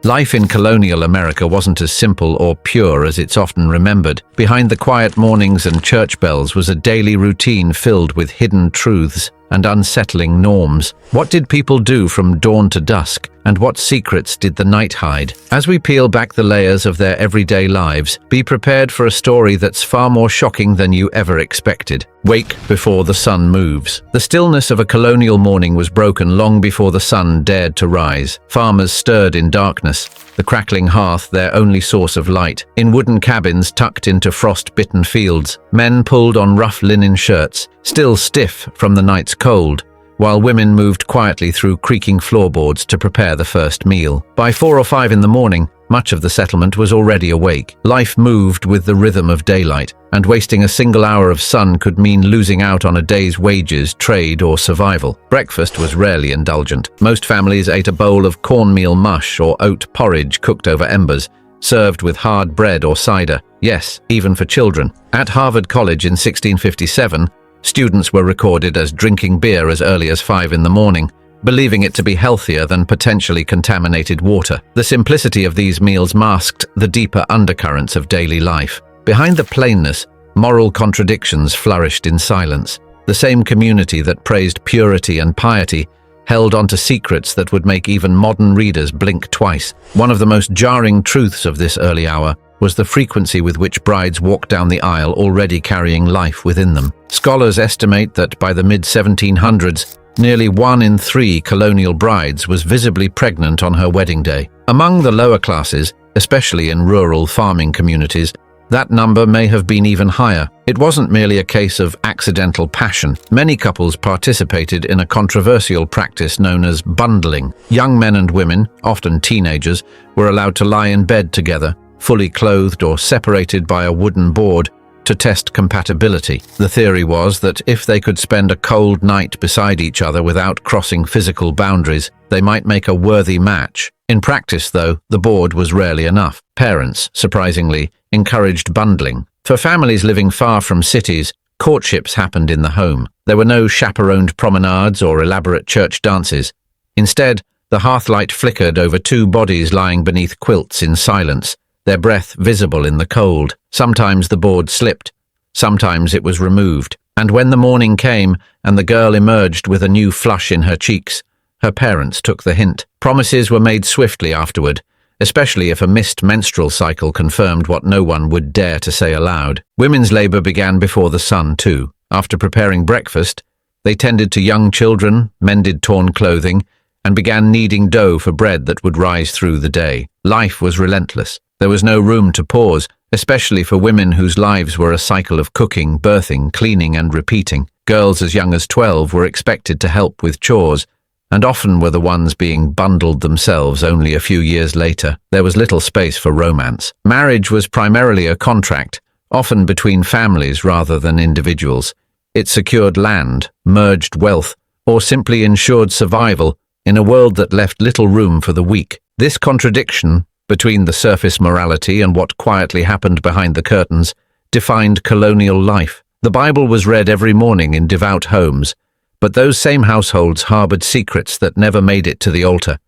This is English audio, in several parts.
Life in colonial America wasn't as simple or pure as it's often remembered. Behind the quiet mornings and church bells was a daily routine filled with hidden truths and unsettling norms. What did people do from dawn to dusk, and what secrets did the night hide? As we peel back the layers of their everyday lives, be prepared for a story that's far more shocking than you ever expected. Wake before the sun moves. The stillness of a colonial morning was broken long before the sun dared to rise. Farmers stirred in darkness, the crackling hearth their only source of light. In wooden cabins tucked into frost-bitten fields, men pulled on rough linen shirts, still stiff from the night's cold, while women moved quietly through creaking floorboards to prepare the first meal. By 4 or 5 in the morning, much of the settlement was already awake. Life moved with the rhythm of daylight, and wasting a single hour of sun could mean losing out on a day's wages, trade, or survival. Breakfast was rarely indulgent. Most families ate a bowl of cornmeal mush or oat porridge cooked over embers, served with hard bread or cider. Yes, even for children. At Harvard College in 1657, students were recorded as drinking beer as early as 5 in the morning, believing it to be healthier than potentially contaminated water. The simplicity of these meals masked the deeper undercurrents of daily life. Behind the plainness, moral contradictions flourished in silence. The same community that praised purity and piety held onto secrets that would make even modern readers blink twice. One of the most jarring truths of this early hour was the frequency with which brides walked down the aisle already carrying life within them. Scholars estimate that by the mid-1700s, nearly 1 in 3 colonial brides was visibly pregnant on her wedding day. Among the lower classes, especially in rural farming communities, that number may have been even higher. It wasn't merely a case of accidental passion. Many couples participated in a controversial practice known as bundling. Young men and women, often teenagers, were allowed to lie in bed together, fully clothed or separated by a wooden board, to test compatibility. The theory was that if they could spend a cold night beside each other without crossing physical boundaries, they might make a worthy match. In practice, though, the board was rarely enough. Parents, surprisingly, encouraged bundling. For families living far from cities, courtships happened in the home. There were no chaperoned promenades or elaborate church dances. Instead, the hearthlight flickered over 2 bodies lying beneath quilts in silence, their breath visible in the cold. Sometimes the board slipped, sometimes it was removed. And when the morning came and the girl emerged with a new flush in her cheeks, her parents took the hint. Promises were made swiftly afterward, especially if a missed menstrual cycle confirmed what no one would dare to say aloud. Women's labor began before the sun, too. After preparing breakfast, they tended to young children, mended torn clothing, and began kneading dough for bread that would rise through the day. Life was relentless. There was no room to pause, especially for women whose lives were a cycle of cooking, birthing, cleaning, and repeating. Girls as young as 12 were expected to help with chores, and often were the ones being bundled themselves only a few years later. There was little space for romance. Marriage was primarily a contract, often between families rather than individuals. It secured land, merged wealth, or simply ensured survival in a world that left little room for the weak. This contradiction between the surface morality and what quietly happened behind the curtains defined colonial life. The Bible was read every morning in devout homes, but those same households harbored secrets that never made it to the altar.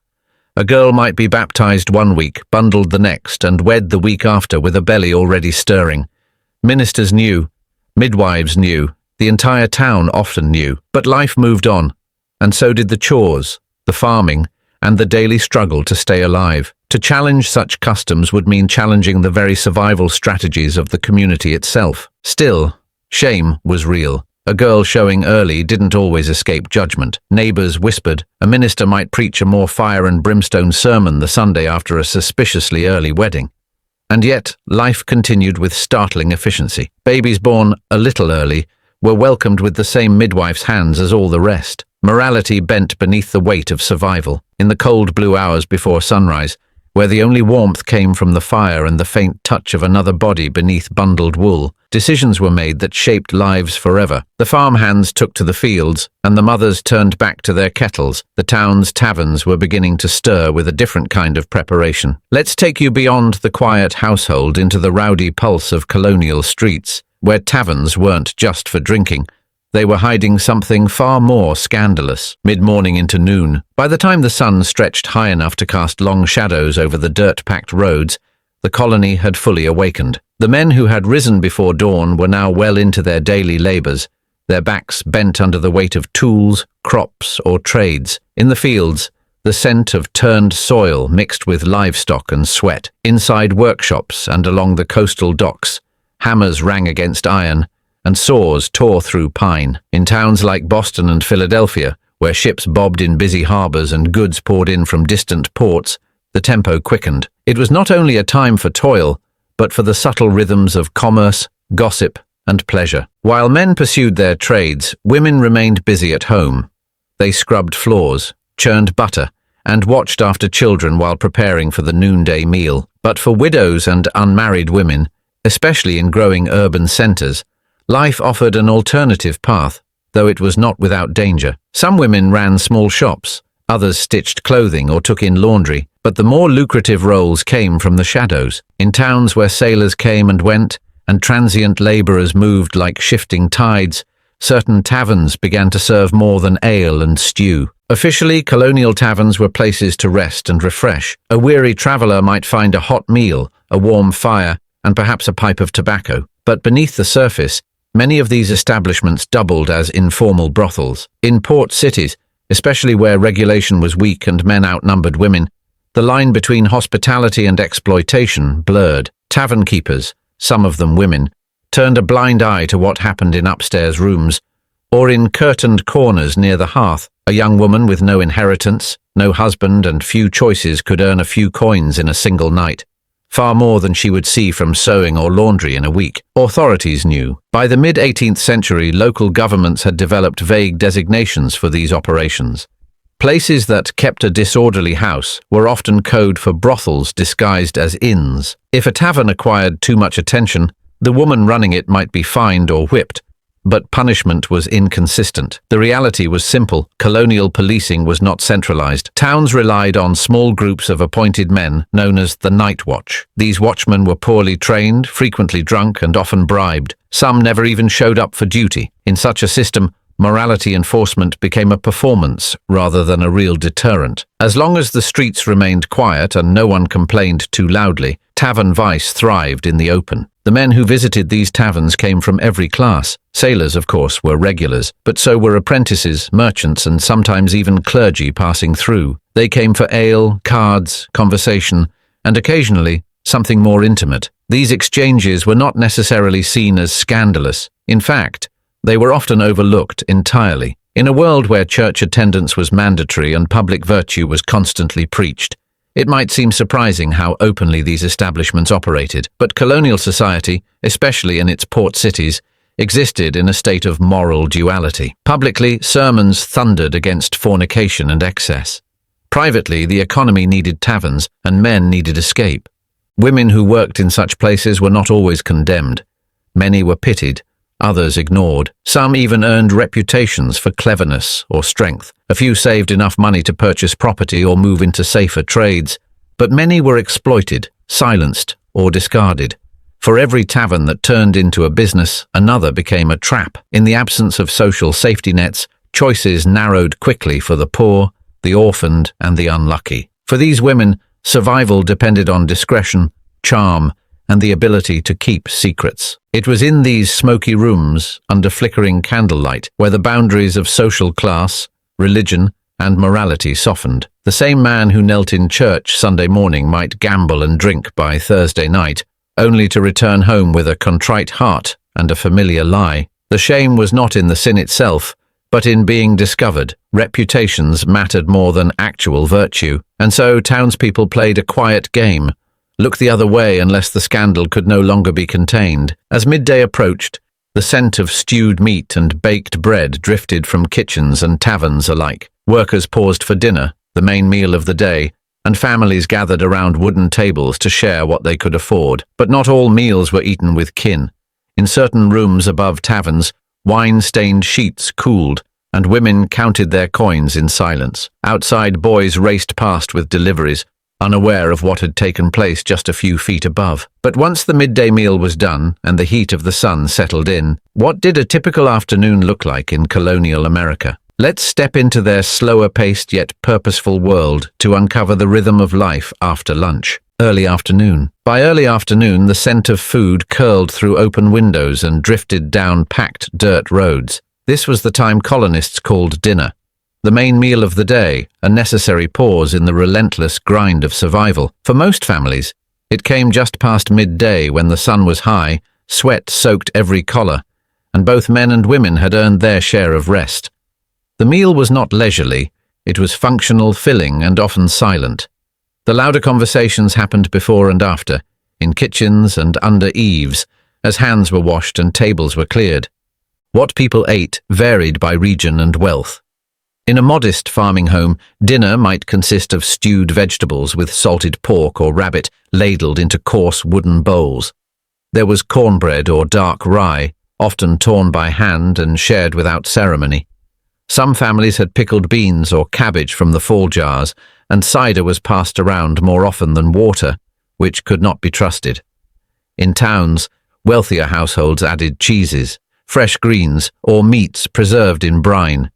A girl might be baptized one week, bundled the next, and wed the week after with a belly already stirring. Ministers knew, midwives knew, the entire town often knew. But life moved on, and so did the chores, the farming, and the daily struggle to stay alive. To challenge such customs would mean challenging the very survival strategies of the community itself. Still, shame was real. A girl showing early didn't always escape judgment. Neighbors whispered. A minister might preach a more fire and brimstone sermon the Sunday after a suspiciously early wedding. And yet, life continued with startling efficiency. Babies born a little early were welcomed with the same midwife's hands as all the rest. Morality bent beneath the weight of survival. In the cold blue hours before sunrise, where the only warmth came from the fire and the faint touch of another body beneath bundled wool, decisions were made that shaped lives forever. The farmhands took to the fields, and the mothers turned back to their kettles. The town's taverns were beginning to stir with a different kind of preparation. Let's take you beyond the quiet household into the rowdy pulse of colonial streets, where taverns weren't just for drinking, They were hiding something far more scandalous. Mid-morning into noon, by the time the sun stretched high enough to cast long shadows over the dirt-packed roads, the colony had fully awakened. The men who had risen before dawn were now well into their daily labors, their backs bent under the weight of tools, crops, or trades. In the fields, the scent of turned soil mixed with livestock and sweat. Inside workshops and along the coastal docks, hammers rang against iron, and saws tore through pine. In towns like Boston and Philadelphia, where ships bobbed in busy harbors and goods poured in from distant ports, the tempo quickened. It was not only a time for toil, but for the subtle rhythms of commerce, gossip, and pleasure. While men pursued their trades, women remained busy at home. They scrubbed floors, churned butter, and watched after children while preparing for the noonday meal. But for widows and unmarried women, especially in growing urban centers, life offered an alternative path, though it was not without danger. Some women ran small shops, others stitched clothing or took in laundry, but the more lucrative roles came from the shadows. In towns where sailors came and went, and transient laborers moved like shifting tides, certain taverns began to serve more than ale and stew. Officially, colonial taverns were places to rest and refresh. A weary traveler might find a hot meal, a warm fire, and perhaps a pipe of tobacco. But beneath the surface, many of these establishments doubled as informal brothels. In port cities, especially where regulation was weak and men outnumbered women, the line between hospitality and exploitation blurred. Tavern keepers, some of them women, turned a blind eye to what happened in upstairs rooms, or in curtained corners near the hearth. A young woman with no inheritance, no husband, and few choices could earn a few coins in a single night, far more than she would see from sewing or laundry in a week. Authorities knew. By the mid-18th century, local governments had developed vague designations for these operations. Places that kept a disorderly house were often code for brothels disguised as inns. If a tavern acquired too much attention, the woman running it might be fined or whipped, but punishment was inconsistent. The reality was simple. Colonial policing was not centralized. Towns relied on small groups of appointed men known as the night watch. These watchmen were poorly trained, frequently drunk, and often bribed. Some never even showed up for duty. In such a system, morality enforcement became a performance rather than a real deterrent. As long as the streets remained quiet and no one complained too loudly, tavern vice thrived in the open. The men who visited these taverns came from every class. Sailors, of course, were regulars, but so were apprentices, merchants, and sometimes even clergy passing through. They came for ale, cards, conversation, and occasionally something more intimate. These exchanges were not necessarily seen as scandalous. In fact, they were often overlooked entirely. In a world where church attendance was mandatory and public virtue was constantly preached, it might seem surprising how openly these establishments operated, but colonial society, especially in its port cities, existed in a state of moral duality. Publicly, sermons thundered against fornication and excess. Privately, the economy needed taverns, and men needed escape. Women who worked in such places were not always condemned. Many were pitied, others ignored. Some even earned reputations for cleverness or strength. A few saved enough money to purchase property or move into safer trades, but many were exploited, silenced, or discarded. For every tavern that turned into a business, another became a trap. In the absence of social safety nets, choices narrowed quickly for the poor, the orphaned, and the unlucky. For these women, survival depended on discretion, charm, and the ability to keep secrets. It was in these smoky rooms, under flickering candlelight, where the boundaries of social class, religion, and morality softened. The same man who knelt in church Sunday morning might gamble and drink by Thursday night, only to return home with a contrite heart and a familiar lie. The shame was not in the sin itself, but in being discovered. Reputations mattered more than actual virtue, and so townspeople played a quiet game, looked the other way unless the scandal could no longer be contained. As midday approached, the scent of stewed meat and baked bread drifted from kitchens and taverns alike. Workers paused for dinner, the main meal of the day, and families gathered around wooden tables to share what they could afford. But not all meals were eaten with kin. In certain rooms above taverns, wine-stained sheets cooled, and women counted their coins in silence. Outside, boys raced past with deliveries, unaware of what had taken place just a few feet above. But once the midday meal was done and the heat of the sun settled in, what did a typical afternoon look like in colonial America? Let's step into their slower-paced yet purposeful world to uncover the rhythm of life after lunch. Early afternoon. By early afternoon, the scent of food curled through open windows and drifted down packed dirt roads. This was the time colonists called dinner. The main meal of the day, a necessary pause in the relentless grind of survival. For most families, it came just past midday when the sun was high, sweat soaked every collar, and both men and women had earned their share of rest. The meal was not leisurely, it was functional, filling, and often silent. The louder conversations happened before and after, in kitchens and under eaves, as hands were washed and tables were cleared. What people ate varied by region and wealth. In a modest farming home, dinner might consist of stewed vegetables with salted pork or rabbit ladled into coarse wooden bowls. There was cornbread or dark rye, often torn by hand and shared without ceremony. Some families had pickled beans or cabbage from the fall jars, and cider was passed around more often than water, which could not be trusted. In towns, wealthier households added cheeses, fresh greens, or meats preserved in brine.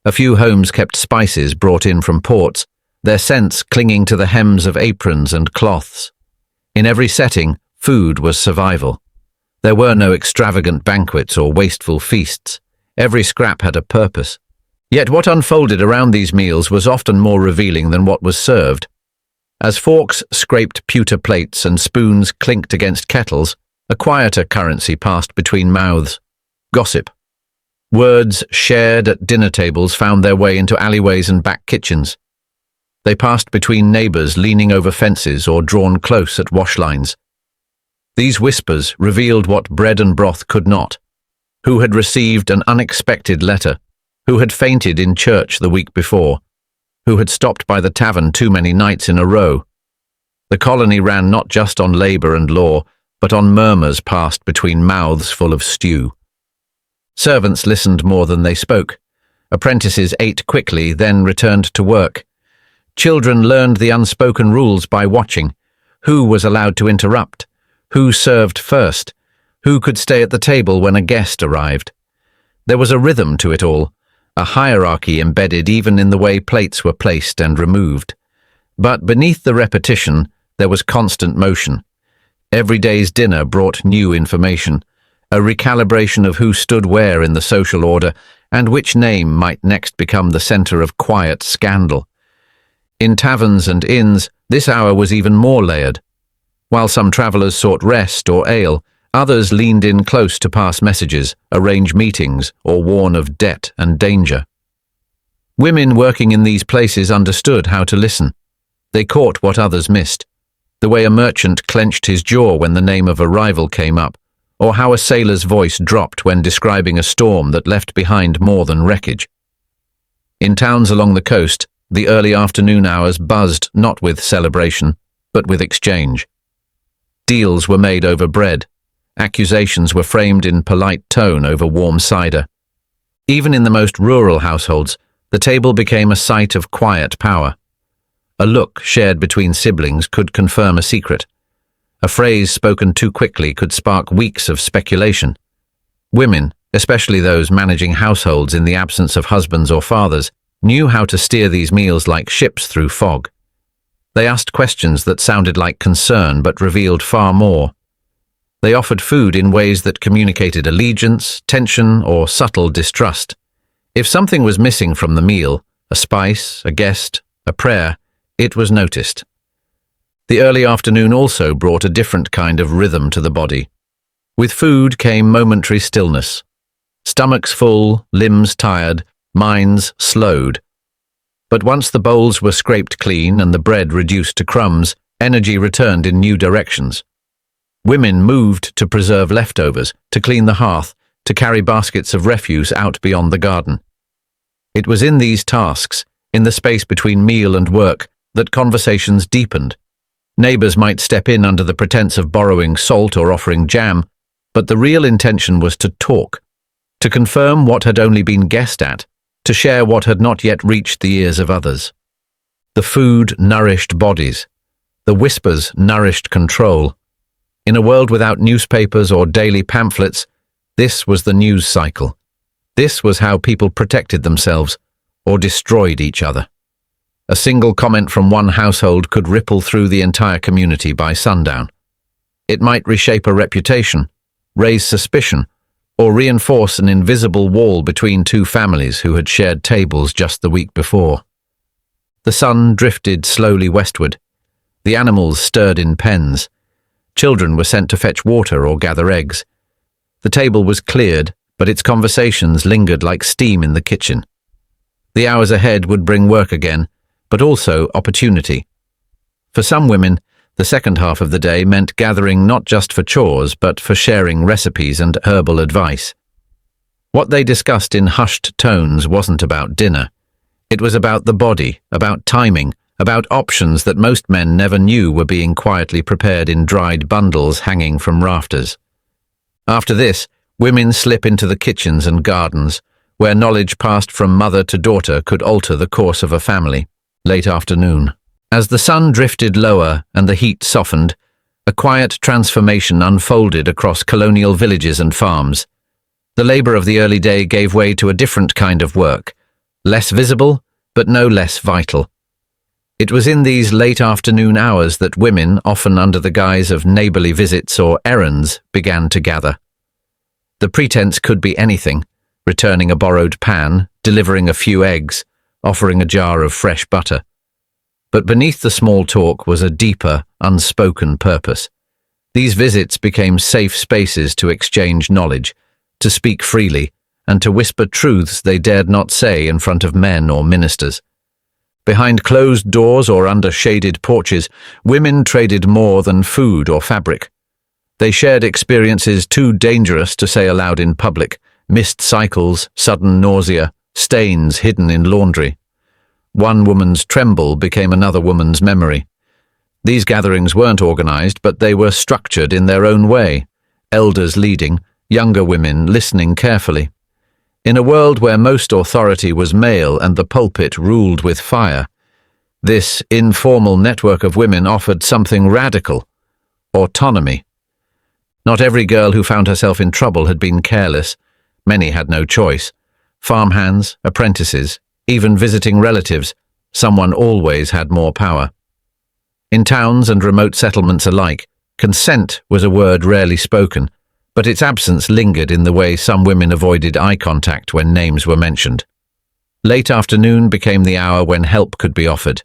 A few homes kept spices brought in from ports, their scents clinging to the hems of aprons and cloths. In every setting, food was survival. There were no extravagant banquets or wasteful feasts. Every scrap had a purpose. Yet what unfolded around these meals was often more revealing than what was served. As forks scraped pewter plates and spoons clinked against kettles, a quieter currency passed between mouths. Gossip. Words shared at dinner tables found their way into alleyways and back kitchens. They passed between neighbors leaning over fences or drawn close at wash lines. These whispers revealed what bread and broth could not. Who had received an unexpected letter? Who had fainted in church the week before? Who had stopped by the tavern too many nights in a row? The colony ran not just on labor and law, but on murmurs passed between mouths full of stew. Servants listened more than they spoke. Apprentices ate quickly, then returned to work. Children learned the unspoken rules by watching. Who was allowed to interrupt? Who served first? Who could stay at the table when a guest arrived? There was a rhythm to it all, a hierarchy embedded even in the way plates were placed and removed. But beneath the repetition, there was constant motion. Every day's dinner brought new information, a recalibration of who stood where in the social order and which name might next become the center of quiet scandal. In taverns and inns, this hour was even more layered. While some travelers sought rest or ale, others leaned in close to pass messages, arrange meetings, or warn of debt and danger. Women working in these places understood how to listen. They caught what others missed, the way a merchant clenched his jaw when the name of a rival came up, or how a sailor's voice dropped when describing a storm that left behind more than wreckage. In towns along the coast, the early afternoon hours buzzed not with celebration, but with exchange. Deals were made over bread. Accusations were framed in polite tone over warm cider. Even in the most rural households, the table became a site of quiet power. A look shared between siblings could confirm a secret. A phrase spoken too quickly could spark weeks of speculation. Women, especially those managing households in the absence of husbands or fathers, knew how to steer these meals like ships through fog. They asked questions that sounded like concern but revealed far more. They offered food in ways that communicated allegiance, tension, or subtle distrust. If something was missing from the meal, a spice, a guest, a prayer, it was noticed. The early afternoon also brought a different kind of rhythm to the body. With food came momentary stillness. Stomachs full, limbs tired, minds slowed. But once the bowls were scraped clean and the bread reduced to crumbs, energy returned in new directions. Women moved to preserve leftovers, to clean the hearth, to carry baskets of refuse out beyond the garden. It was in these tasks, in the space between meal and work, that conversations deepened. Neighbors might step in under the pretense of borrowing salt or offering jam, but the real intention was to talk, to confirm what had only been guessed at, to share what had not yet reached the ears of others. The food nourished bodies, The whispers nourished control. In a world without newspapers or daily pamphlets, this was the news cycle. This was how people protected themselves or destroyed each other. A single comment from one household could ripple through the entire community by sundown. It might reshape a reputation, raise suspicion, or reinforce an invisible wall between two families who had shared tables just the week before. The sun drifted slowly westward. The animals stirred in pens. Children were sent to fetch water or gather eggs. The table was cleared, but its conversations lingered like steam in the kitchen. The hours ahead would bring work again, but also opportunity. For some women, the second half of the day meant gathering not just for chores, but for sharing recipes and herbal advice. What they discussed in hushed tones wasn't about dinner. It was about the body, about timing, about options that most men never knew were being quietly prepared in dried bundles hanging from rafters. After this, women slip into the kitchens and gardens, where knowledge passed from mother to daughter could alter the course of a family. Late afternoon. As the sun drifted lower and the heat softened, a quiet transformation unfolded across colonial villages and farms. The labor of the early day gave way to a different kind of work, less visible, but no less vital. It was in these late afternoon hours that women, often under the guise of neighborly visits or errands, began to gather. The pretense could be anything: returning a borrowed pan, delivering a few eggs, offering a jar of fresh butter. But beneath the small talk was a deeper, unspoken purpose. These visits became safe spaces to exchange knowledge, to speak freely, and to whisper truths they dared not say in front of men or ministers. Behind closed doors or under shaded porches, women traded more than food or fabric. They shared experiences too dangerous to say aloud in public: missed cycles, sudden nausea, stains hidden in laundry. One woman's tremble became another woman's memory. These gatherings weren't organized, but they were structured in their own way, elders leading, younger women listening carefully. In a world where most authority was male and the pulpit ruled with fire, this informal network of women offered something radical: autonomy. Not every girl who found herself in trouble had been careless. Many had no choice. Farmhands, apprentices, even visiting relatives, someone always had more power. In towns and remote settlements alike, consent was a word rarely spoken, but its absence lingered in the way some women avoided eye contact when names were mentioned. Late afternoon became the hour when help could be offered.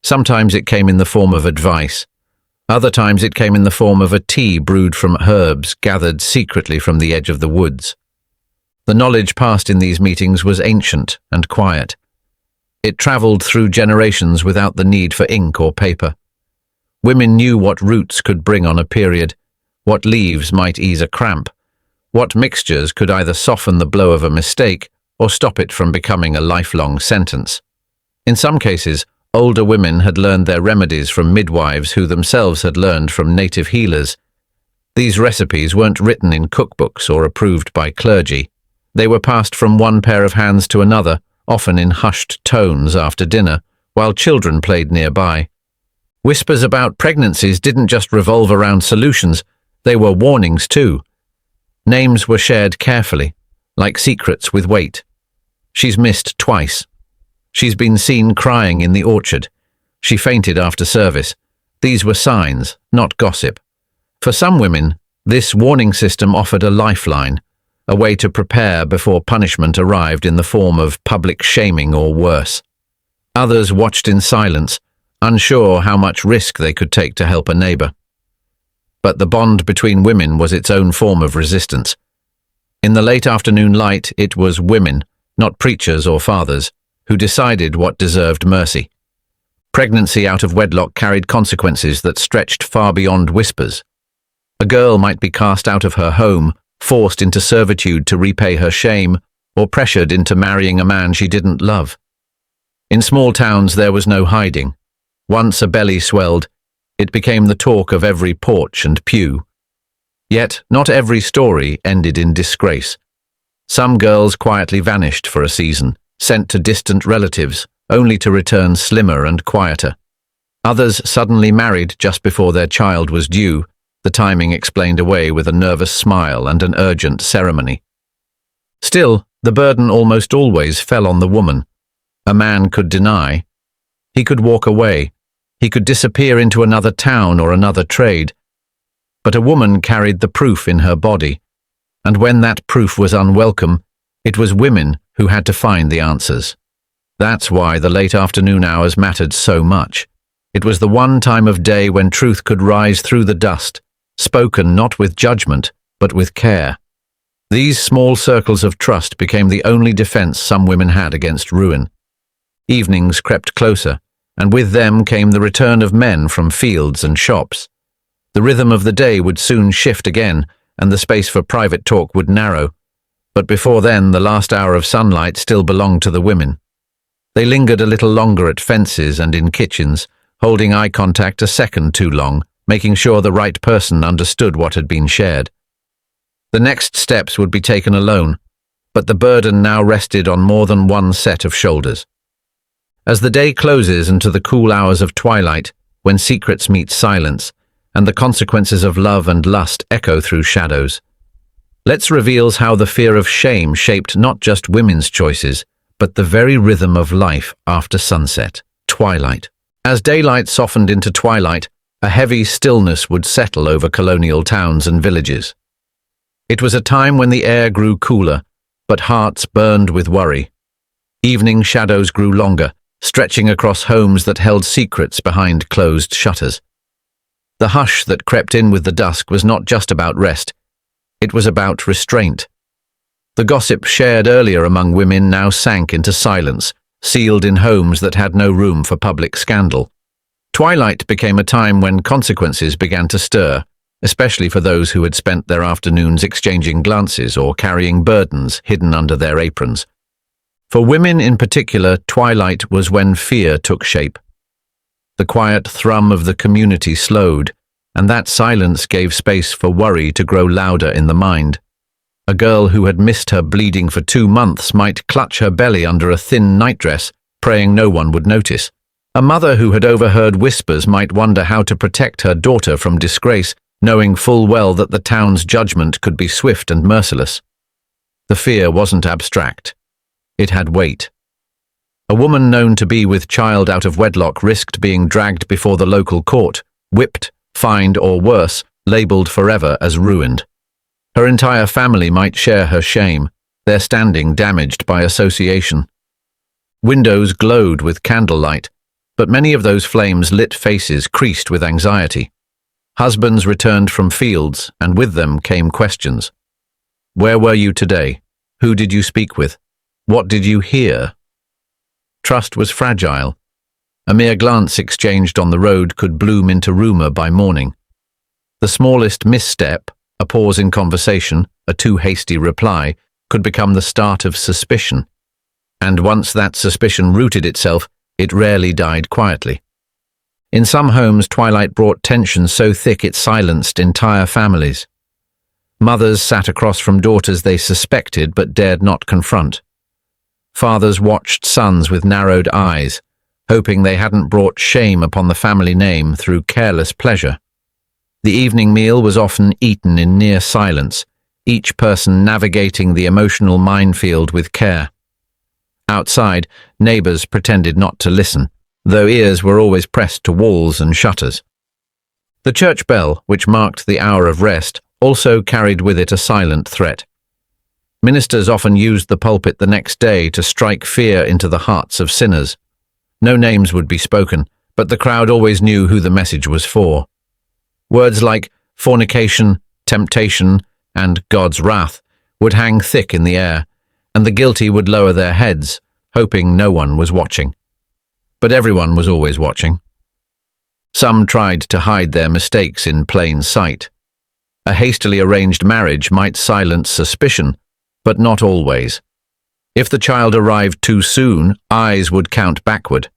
Sometimes it came in the form of advice. Other times it came in the form of a tea brewed from herbs gathered secretly from the edge of the woods. The knowledge passed in these meetings was ancient and quiet. It traveled through generations without the need for ink or paper. Women knew what roots could bring on a period, what leaves might ease a cramp, what mixtures could either soften the blow of a mistake or stop it from becoming a lifelong sentence. In some cases, older women had learned their remedies from midwives who themselves had learned from native healers. These recipes weren't written in cookbooks or approved by clergy. They were passed from one pair of hands to another, often in hushed tones after dinner, while children played nearby. Whispers about pregnancies didn't just revolve around solutions, they were warnings too. Names were shared carefully, like secrets with weight. She's missed twice. She's been seen crying in the orchard. She fainted after service. These were signs, not gossip. For some women, this warning system offered a lifeline, a way to prepare before punishment arrived in the form of public shaming or worse. Others watched in silence, unsure how much risk they could take to help a neighbor. But the bond between women was its own form of resistance. In the late afternoon light, it was women, not preachers or fathers, who decided what deserved mercy. Pregnancy out of wedlock carried consequences that stretched far beyond whispers. A girl might be cast out of her home, forced into servitude to repay her shame, or pressured into marrying a man she didn't love. In small towns there was no hiding. Once a belly swelled, it became the talk of every porch and pew. Yet not every story ended in disgrace. Some girls quietly vanished for a season, sent to distant relatives, only to return slimmer and quieter. Others suddenly married just before their child was due, the timing explained away with a nervous smile and an urgent ceremony. Still, the burden almost always fell on the woman. A man could deny. He could walk away. He could disappear into another town or another trade. But a woman carried the proof in her body, and when that proof was unwelcome, it was women who had to find the answers. That's why the late afternoon hours mattered so much. It was the one time of day when truth could rise through the dust, spoken not with judgment, but with care. These small circles of trust became the only defense some women had against ruin. Evenings crept closer, and with them came the return of men from fields and shops. The rhythm of the day would soon shift again, and the space for private talk would narrow. But before then, the last hour of sunlight still belonged to the women. They lingered a little longer at fences and in kitchens, holding eye contact a second too long, making sure the right person understood what had been shared. The next steps would be taken alone, but the burden now rested on more than one set of shoulders. As the day closes into the cool hours of twilight, when secrets meet silence, and the consequences of love and lust echo through shadows, let's reveal how the fear of shame shaped not just women's choices, but the very rhythm of life after sunset, twilight. As daylight softened into twilight, a heavy stillness would settle over colonial towns and villages. It was a time when the air grew cooler, but hearts burned with worry. Evening shadows grew longer, stretching across homes that held secrets behind closed shutters. The hush that crept in with the dusk was not just about rest, it was about restraint. The gossip shared earlier among women now sank into silence, sealed in homes that had no room for public scandal. Twilight became a time when consequences began to stir, especially for those who had spent their afternoons exchanging glances or carrying burdens hidden under their aprons. For women in particular, twilight was when fear took shape. The quiet thrum of the community slowed, and that silence gave space for worry to grow louder in the mind. A girl who had missed her bleeding for 2 months might clutch her belly under a thin nightdress, praying no one would notice. A mother who had overheard whispers might wonder how to protect her daughter from disgrace, knowing full well that the town's judgment could be swift and merciless. The fear wasn't abstract. It had weight. A woman known to be with child out of wedlock risked being dragged before the local court, whipped, fined, or worse, labelled forever as ruined. Her entire family might share her shame, their standing damaged by association. Windows glowed with candlelight, but many of those flames lit faces creased with anxiety. Husbands returned from fields, and with them came questions. Where were you today? Who did you speak with? What did you hear? Trust was fragile. A mere glance exchanged on the road could bloom into rumour by morning. The smallest misstep, a pause in conversation, a too hasty reply, could become the start of suspicion. And once that suspicion rooted itself, it rarely died quietly. In some homes, twilight brought tension so thick it silenced entire families. Mothers sat across from daughters they suspected but dared not confront. Fathers watched sons with narrowed eyes, hoping they hadn't brought shame upon the family name through careless pleasure. The evening meal was often eaten in near silence, each person navigating the emotional minefield with care. Outside, neighbours pretended not to listen, though ears were always pressed to walls and shutters. The church bell, which marked the hour of rest, also carried with it a silent threat. Ministers often used the pulpit the next day to strike fear into the hearts of sinners. No names would be spoken, but the crowd always knew who the message was for. Words like fornication, temptation, and God's wrath would hang thick in the air, and the guilty would lower their heads, hoping no one was watching. But everyone was always watching. Some tried to hide their mistakes in plain sight. A hastily arranged marriage might silence suspicion, but not always. If the child arrived too soon, eyes would count backward.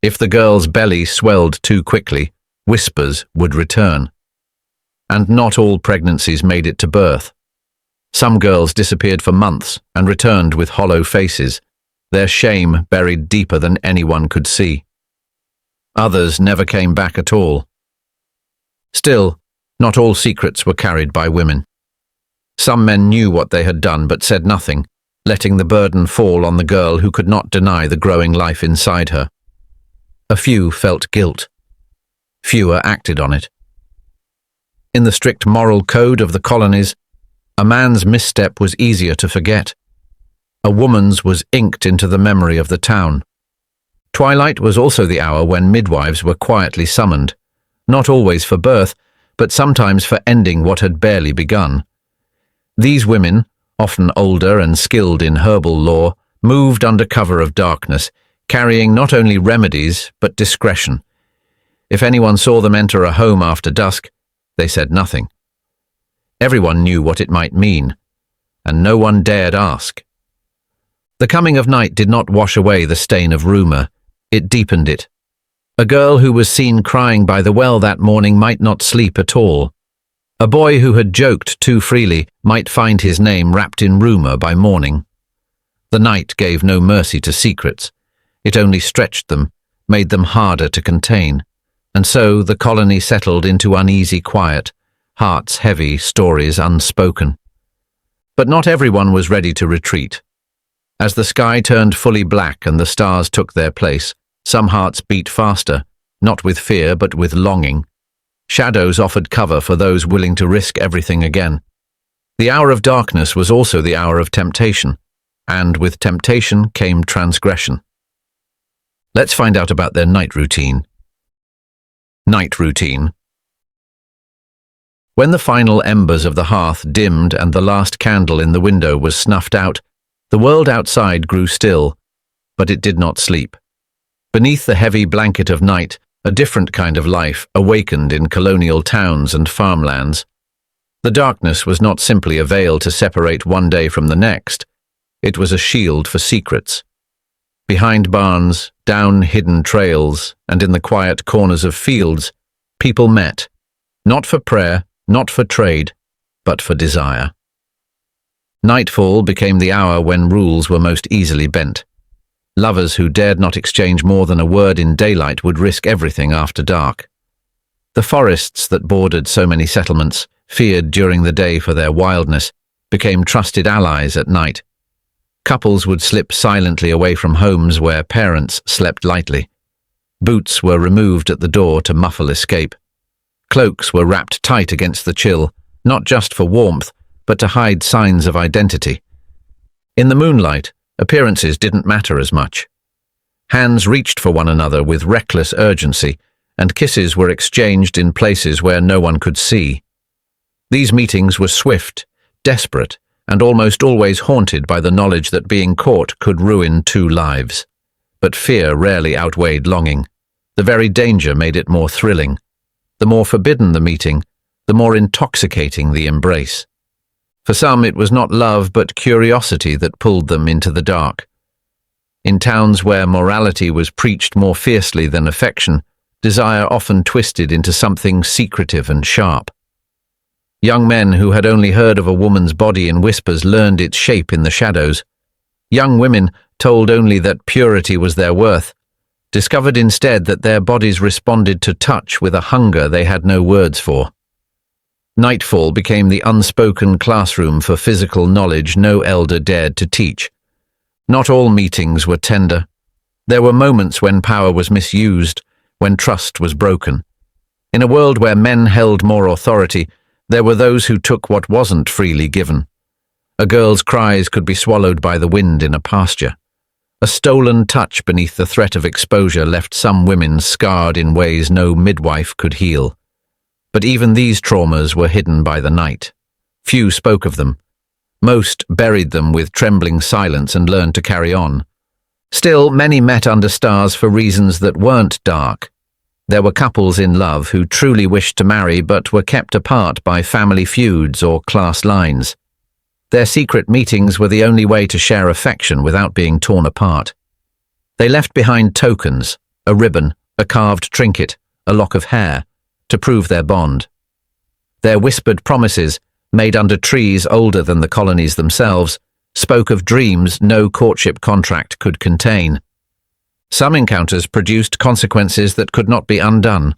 If the girl's belly swelled too quickly, whispers would return. And not all pregnancies made it to birth. Some girls disappeared for months and returned with hollow faces, their shame buried deeper than anyone could see. Others never came back at all. Still, not all secrets were carried by women. Some men knew what they had done but said nothing, letting the burden fall on the girl who could not deny the growing life inside her. A few felt guilt. Fewer acted on it. In the strict moral code of the colonies, a man's misstep was easier to forget. A woman's was inked into the memory of the town. Twilight was also the hour when midwives were quietly summoned, not always for birth, but sometimes for ending what had barely begun. These women, often older and skilled in herbal lore, moved under cover of darkness, carrying not only remedies but discretion. If anyone saw them enter a home after dusk, they said nothing. Everyone knew what it might mean, and no one dared ask. The coming of night did not wash away the stain of rumor, it deepened it. A girl who was seen crying by the well that morning might not sleep at all. A boy who had joked too freely might find his name wrapped in rumor by morning. The night gave no mercy to secrets. It only stretched them, made them harder to contain. And so the colony settled into uneasy quiet, hearts heavy, stories unspoken. But not everyone was ready to retreat. As the sky turned fully black and the stars took their place, some hearts beat faster, not with fear but with longing. Shadows offered cover for those willing to risk everything again. The hour of darkness was also the hour of temptation, and with temptation came transgression. Let's find out about their night routine. Night routine. When the final embers of the hearth dimmed and the last candle in the window was snuffed out, the world outside grew still, but it did not sleep. Beneath the heavy blanket of night, a different kind of life awakened in colonial towns and farmlands. The darkness was not simply a veil to separate one day from the next. It was a shield for secrets. Behind barns, down hidden trails, and in the quiet corners of fields, people met, not for prayer, not for trade, but for desire. Nightfall became the hour when rules were most easily bent. Lovers who dared not exchange more than a word in daylight would risk everything after dark. The forests that bordered so many settlements, feared during the day for their wildness, became trusted allies at night. Couples would slip silently away from homes where parents slept lightly. Boots were removed at the door to muffle escape. Cloaks were wrapped tight against the chill, not just for warmth, but to hide signs of identity. In the moonlight, appearances didn't matter as much. Hands reached for one another with reckless urgency, and kisses were exchanged in places where no one could see. These meetings were swift, desperate, and almost always haunted by the knowledge that being caught could ruin two lives. But fear rarely outweighed longing. The very danger made it more thrilling. The more forbidden the meeting, the more intoxicating the embrace. For some, it was not love but curiosity that pulled them into the dark. In towns where morality was preached more fiercely than affection, desire often twisted into something secretive and sharp. Young men who had only heard of a woman's body in whispers learned its shape in the shadows. Young women, told only that purity was their worth, discovered instead that their bodies responded to touch with a hunger they had no words for. Nightfall became the unspoken classroom for physical knowledge no elder dared to teach. Not all meetings were tender. There were moments when power was misused, when trust was broken. In a world where men held more authority, there were those who took what wasn't freely given. A girl's cries could be swallowed by the wind in a pasture. A stolen touch beneath the threat of exposure left some women scarred in ways no midwife could heal. But even these traumas were hidden by the night. Few spoke of them. Most buried them with trembling silence and learned to carry on. Still, many met under stars for reasons that weren't dark. There were couples in love who truly wished to marry but were kept apart by family feuds or class lines. Their secret meetings were the only way to share affection without being torn apart. They left behind tokens, a ribbon, a carved trinket, a lock of hair, to prove their bond. Their whispered promises, made under trees older than the colonies themselves, spoke of dreams no courtship contract could contain. Some encounters produced consequences that could not be undone.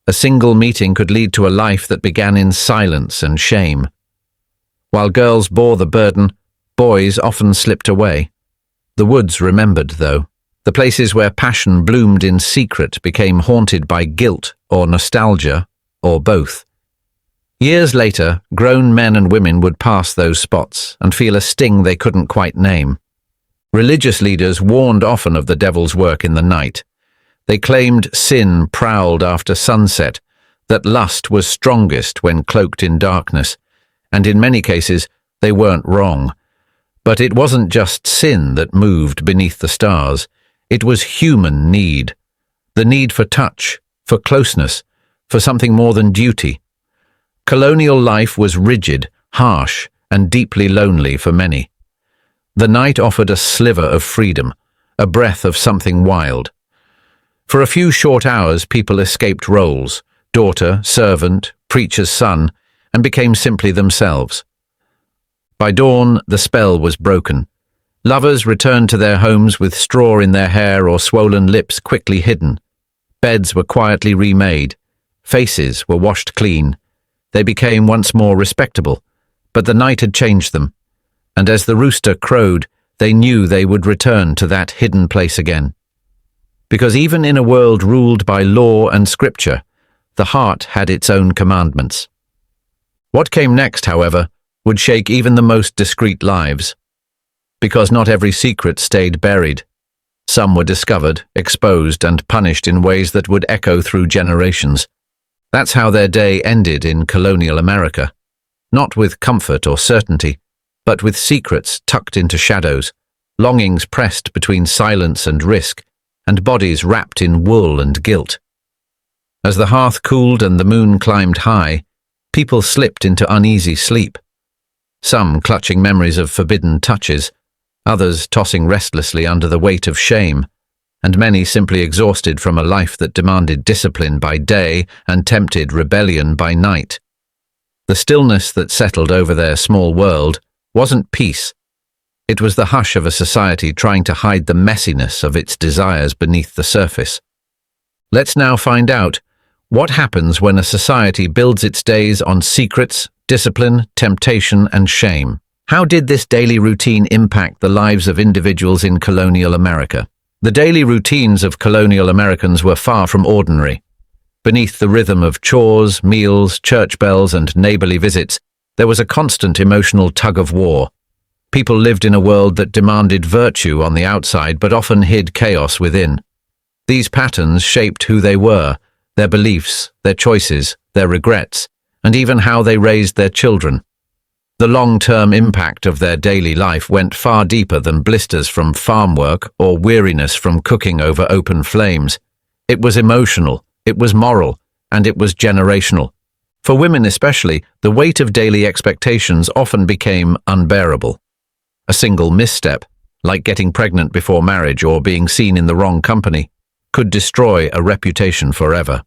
A single meeting could lead to a life that began in silence and shame. While girls bore the burden, boys often slipped away. The woods remembered, though. The places where passion bloomed in secret became haunted by guilt or nostalgia, or both. Years later, grown men and women would pass those spots and feel a sting they couldn't quite name. Religious leaders warned often of the devil's work in the night. They claimed sin prowled after sunset, that lust was strongest when cloaked in darkness, and in many cases they weren't wrong. But it wasn't just sin that moved beneath the stars. It was human need. The need for touch, for closeness, for something more than duty. Colonial life was rigid, harsh, and deeply lonely for many. The night offered a sliver of freedom, a breath of something wild. For a few short hours, people escaped roles, daughter, servant, preacher's son, and became simply themselves. By dawn, the spell was broken. Lovers returned to their homes with straw in their hair or swollen lips quickly hidden. Beds were quietly remade. Faces were washed clean. They became once more respectable, but the night had changed them, and as the rooster crowed, they knew they would return to that hidden place again. Because even in a world ruled by law and scripture, the heart had its own commandments. What came next, however, would shake even the most discreet lives. Because not every secret stayed buried. Some were discovered, exposed, and punished in ways that would echo through generations. That's how their day ended in colonial America. Not with comfort or certainty, but with secrets tucked into shadows, longings pressed between silence and risk, and bodies wrapped in wool and guilt. As the hearth cooled and the moon climbed high, people slipped into uneasy sleep. Some clutching memories of forbidden touches, others tossing restlessly under the weight of shame, and many simply exhausted from a life that demanded discipline by day and tempted rebellion by night. The stillness that settled over their small world wasn't peace. It was the hush of a society trying to hide the messiness of its desires beneath the surface. Let's now find out what happens when a society builds its days on secrets, discipline, temptation, and shame. How did this daily routine impact the lives of individuals in colonial America? The daily routines of colonial Americans were far from ordinary. Beneath the rhythm of chores, meals, church bells, and neighborly visits, there was a constant emotional tug-of-war. People lived in a world that demanded virtue on the outside but often hid chaos within. These patterns shaped who they were, their beliefs, their choices, their regrets, and even how they raised their children. The long-term impact of their daily life went far deeper than blisters from farm work or weariness from cooking over open flames. It was emotional, it was moral, and it was generational. For women especially, the weight of daily expectations often became unbearable. A single misstep, like getting pregnant before marriage or being seen in the wrong company, could destroy a reputation forever.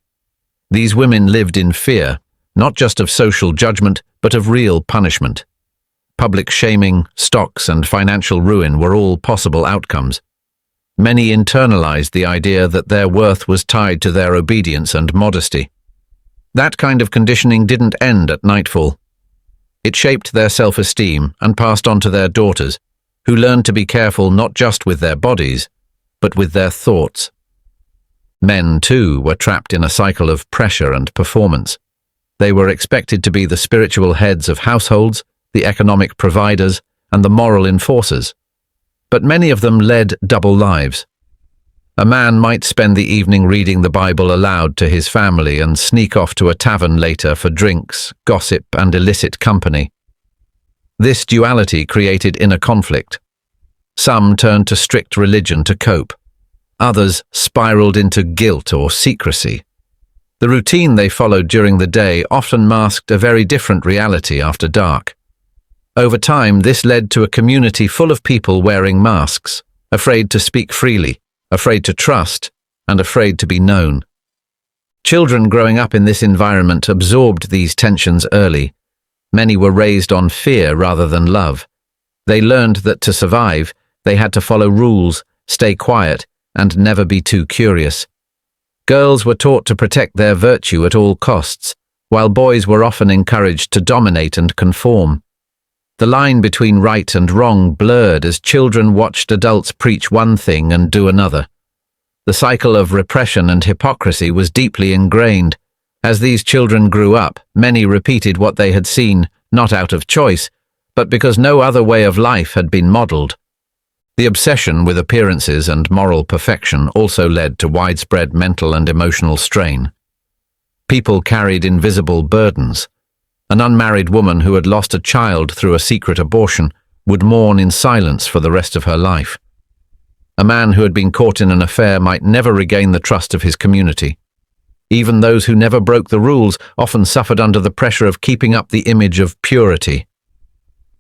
These women lived in fear, not just of social judgment, but of real punishment. Public shaming, stocks, and financial ruin were all possible outcomes. Many internalized the idea that their worth was tied to their obedience and modesty. That kind of conditioning didn't end at nightfall. It shaped their self-esteem and passed on to their daughters, who learned to be careful not just with their bodies, but with their thoughts. Men, too, were trapped in a cycle of pressure and performance. They were expected to be the spiritual heads of households, the economic providers, and the moral enforcers. But many of them led double lives. A man might spend the evening reading the Bible aloud to his family and sneak off to a tavern later for drinks, gossip, and illicit company. This duality created inner conflict. Some turned to strict religion to cope. Others spiraled into guilt or secrecy. The routine they followed during the day often masked a very different reality after dark. Over time, this led to a community full of people wearing masks, afraid to speak freely, afraid to trust, and afraid to be known. Children growing up in this environment absorbed these tensions early. Many were raised on fear rather than love. They learned that to survive, they had to follow rules, stay quiet, and never be too curious. Girls were taught to protect their virtue at all costs, while boys were often encouraged to dominate and conform. The line between right and wrong blurred as children watched adults preach one thing and do another. The cycle of repression and hypocrisy was deeply ingrained. As these children grew up, many repeated what they had seen, not out of choice, but because no other way of life had been modeled. The obsession with appearances and moral perfection also led to widespread mental and emotional strain. People carried invisible burdens. An unmarried woman who had lost a child through a secret abortion would mourn in silence for the rest of her life. A man who had been caught in an affair might never regain the trust of his community. Even those who never broke the rules often suffered under the pressure of keeping up the image of purity.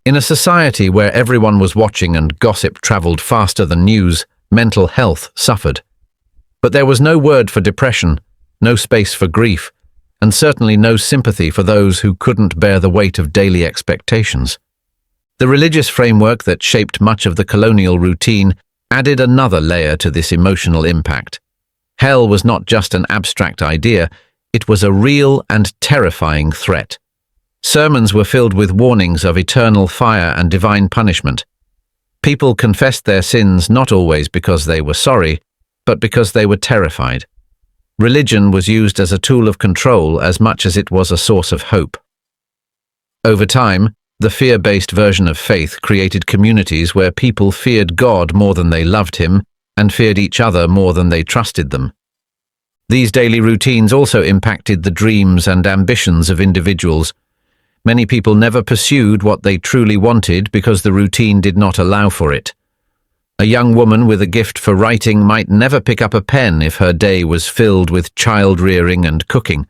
In a society where everyone was watching and gossip traveled faster than news, mental health suffered. But there was no word for depression, no space for grief, and certainly no sympathy for those who couldn't bear the weight of daily expectations. The religious framework that shaped much of the colonial routine added another layer to this emotional impact. Hell was not just an abstract idea, it was a real and terrifying threat. Sermons were filled with warnings of eternal fire and divine punishment. People confessed their sins not always because they were sorry, but because they were terrified. Religion was used as a tool of control as much as it was a source of hope. Over time, the fear-based version of faith created communities where people feared God more than they loved him and feared each other more than they trusted them. These daily routines also impacted the dreams and ambitions of individuals. Many people never pursued what they truly wanted because the routine did not allow for it. A young woman with a gift for writing might never pick up a pen if her day was filled with child-rearing and cooking.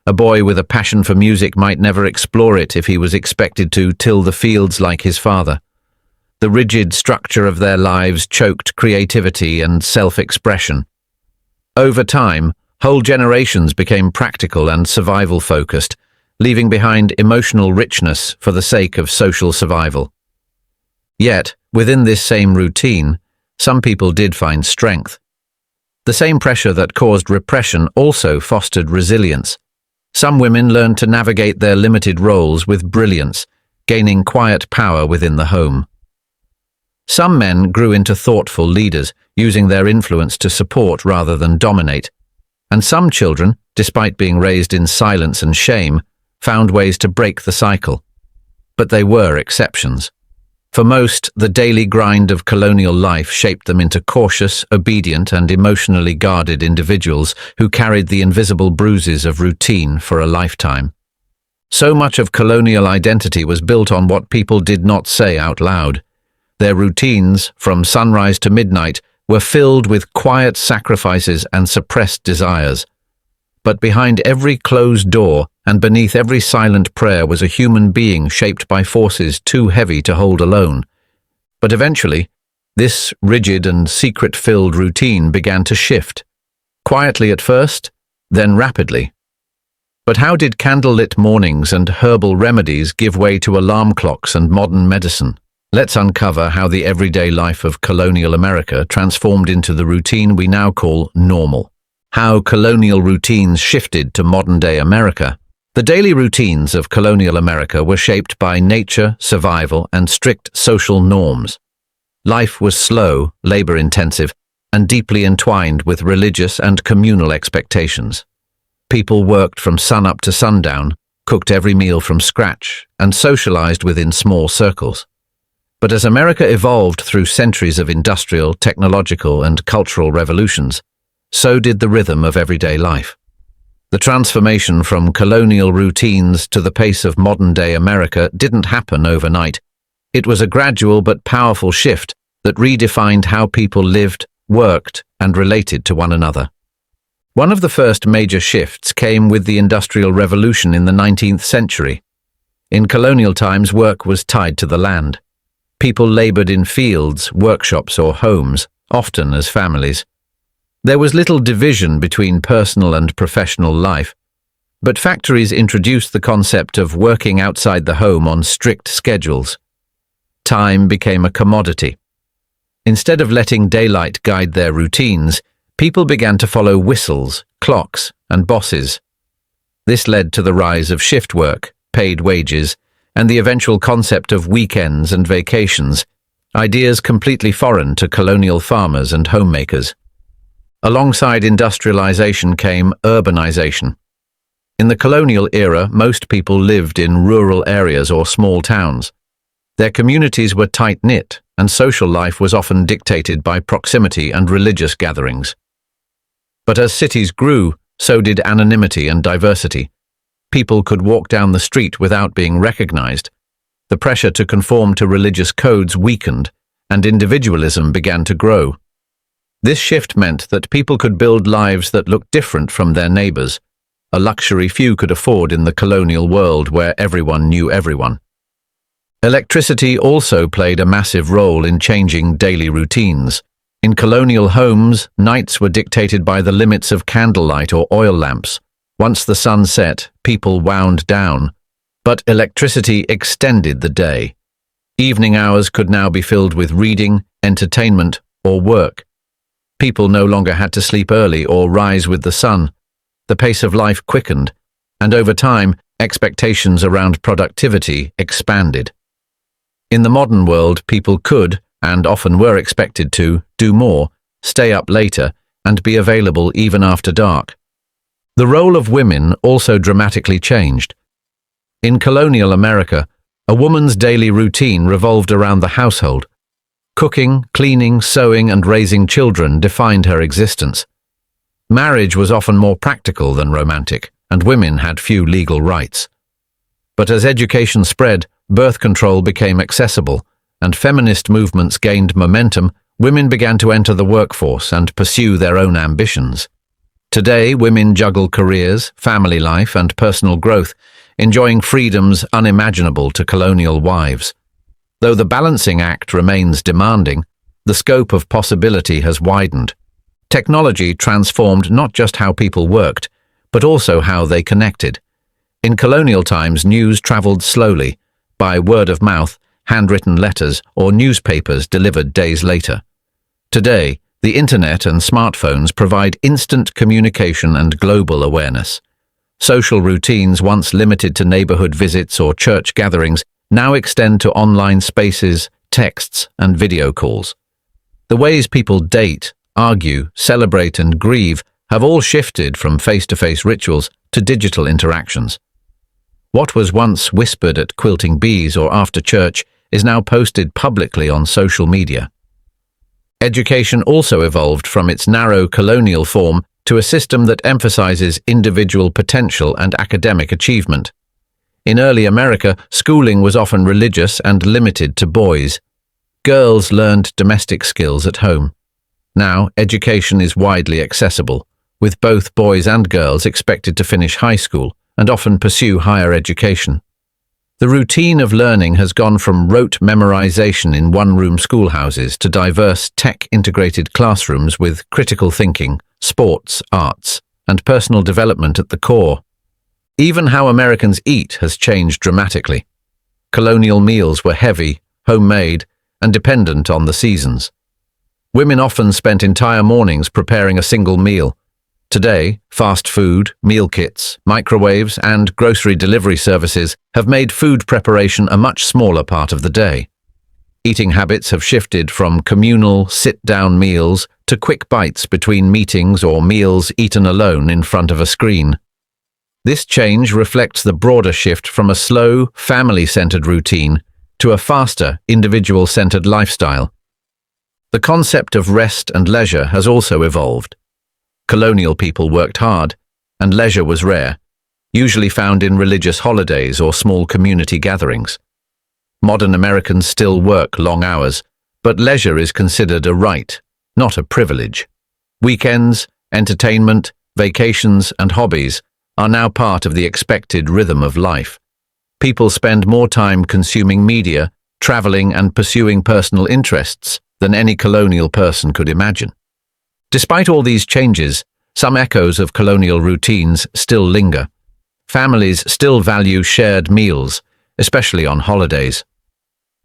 A boy with a passion for music might never explore it if he was expected to till the fields like his father. The rigid structure of their lives choked creativity and self-expression. Over time, whole generations became practical and survival-focused, leaving behind emotional richness for the sake of social survival. Yet, within this same routine, some people did find strength. The same pressure that caused repression also fostered resilience. Some women learned to navigate their limited roles with brilliance, gaining quiet power within the home. Some men grew into thoughtful leaders, using their influence to support rather than dominate. And some children, despite being raised in silence and shame, found ways to break the cycle. But they were exceptions. For most, the daily grind of colonial life shaped them into cautious, obedient, and emotionally guarded individuals who carried the invisible bruises of routine for a lifetime. So much of colonial identity was built on what people did not say out loud. Their routines, from sunrise to midnight, were filled with quiet sacrifices and suppressed desires. But behind every closed door and beneath every silent prayer was a human being shaped by forces too heavy to hold alone. But eventually, this rigid and secret-filled routine began to shift. Quietly at first, then rapidly. But how did candlelit mornings and herbal remedies give way to alarm clocks and modern medicine? Let's uncover how the everyday life of colonial America transformed into the routine we now call normal. How colonial routines shifted to modern-day America. The daily routines of colonial America were shaped by nature, survival, and strict social norms. Life was slow, labor-intensive, and deeply entwined with religious and communal expectations. People worked from sunup to sundown, cooked every meal from scratch, and socialized within small circles. But as America evolved through centuries of industrial, technological, and cultural revolutions, so did the rhythm of everyday life. The transformation from colonial routines to the pace of modern-day America didn't happen overnight. It was a gradual but powerful shift that redefined how people lived, worked, and related to one another. One of the first major shifts came with the Industrial Revolution in the 19th century. In colonial times, work was tied to the land. People labored in fields, workshops, or homes, often as families. There was little division between personal and professional life, but factories introduced the concept of working outside the home on strict schedules. Time became a commodity. Instead of letting daylight guide their routines, people began to follow whistles, clocks, and bosses. This led to the rise of shift work, paid wages, and the eventual concept of weekends and vacations, ideas completely foreign to colonial farmers and homemakers. Alongside industrialization came urbanization. In the colonial era, most people lived in rural areas or small towns. Their communities were tight-knit, and social life was often dictated by proximity and religious gatherings. But as cities grew, so did anonymity and diversity. People could walk down the street without being recognized. The pressure to conform to religious codes weakened, and individualism began to grow. This shift meant that people could build lives that looked different from their neighbors, a luxury few could afford in the colonial world where everyone knew everyone. Electricity also played a massive role in changing daily routines. In colonial homes, nights were dictated by the limits of candlelight or oil lamps. Once the sun set, people wound down. But electricity extended the day. Evening hours could now be filled with reading, entertainment, or work. People no longer had to sleep early or rise with the sun. The pace of life quickened, and over time, expectations around productivity expanded. In the modern world, people could, and often were expected to, do more, stay up later, and be available even after dark. The role of women also dramatically changed. In colonial America, a woman's daily routine revolved around the household. Cooking, cleaning, sewing, and raising children defined her existence. Marriage was often more practical than romantic, and women had few legal rights. But as education spread, birth control became accessible, and feminist movements gained momentum, women began to enter the workforce and pursue their own ambitions. Today, women juggle careers, family life, and personal growth, enjoying freedoms unimaginable to colonial wives. Though the balancing act remains demanding, the scope of possibility has widened. Technology transformed not just how people worked, but also how they connected. In colonial times, news traveled slowly, by word of mouth, handwritten letters, or newspapers delivered days later. Today, the internet and smartphones provide instant communication and global awareness. Social routines once limited to neighborhood visits or church gatherings now extend to online spaces, texts, and video calls. The ways people date, argue, celebrate, and grieve have all shifted from face-to-face rituals to digital interactions. What was once whispered at quilting bees or after church is now posted publicly on social media. Education also evolved from its narrow colonial form to a system that emphasizes individual potential and academic achievement. In early America, schooling was often religious and limited to boys. Girls learned domestic skills at home. Now, education is widely accessible, with both boys and girls expected to finish high school and often pursue higher education. The routine of learning has gone from rote memorization in one-room schoolhouses to diverse tech-integrated classrooms with critical thinking, sports, arts, and personal development at the core. Even how Americans eat has changed dramatically. Colonial meals were heavy, homemade, and dependent on the seasons. Women often spent entire mornings preparing a single meal. Today, fast food, meal kits, microwaves, and grocery delivery services have made food preparation a much smaller part of the day. Eating habits have shifted from communal, sit-down meals to quick bites between meetings or meals eaten alone in front of a screen. This change reflects the broader shift from a slow, family-centered routine to a faster, individual-centered lifestyle. The concept of rest and leisure has also evolved. Colonial people worked hard, and leisure was rare, usually found in religious holidays or small community gatherings. Modern Americans still work long hours, but leisure is considered a right, not a privilege. Weekends, entertainment, vacations, and hobbies are now part of the expected rhythm of life. People spend more time consuming media, traveling, and pursuing personal interests than any colonial person could imagine. Despite all these changes, some echoes of colonial routines still linger. Families still value shared meals, especially on holidays.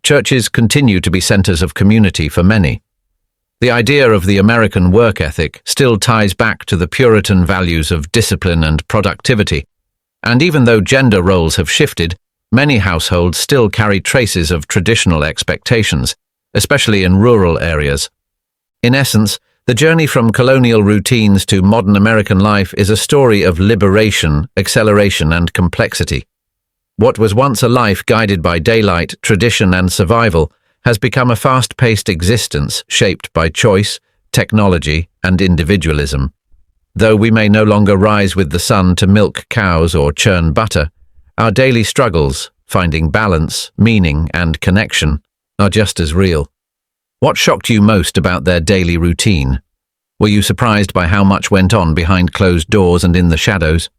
Churches continue to be centers of community for many. The idea of the American work ethic still ties back to the Puritan values of discipline and productivity. And even though gender roles have shifted, many households still carry traces of traditional expectations, especially in rural areas. In essence, the journey from colonial routines to modern American life is a story of liberation, acceleration, and complexity. What was once a life guided by daylight, tradition, and survival has become a fast-paced existence shaped by choice, technology, and individualism. Though we may no longer rise with the sun to milk cows or churn butter, our daily struggles, finding balance, meaning, and connection, are just as real. What shocked you most about their daily routine? Were you surprised by how much went on behind closed doors and in the shadows?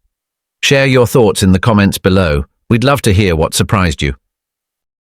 Share your thoughts in the comments below. We'd love to hear what surprised you.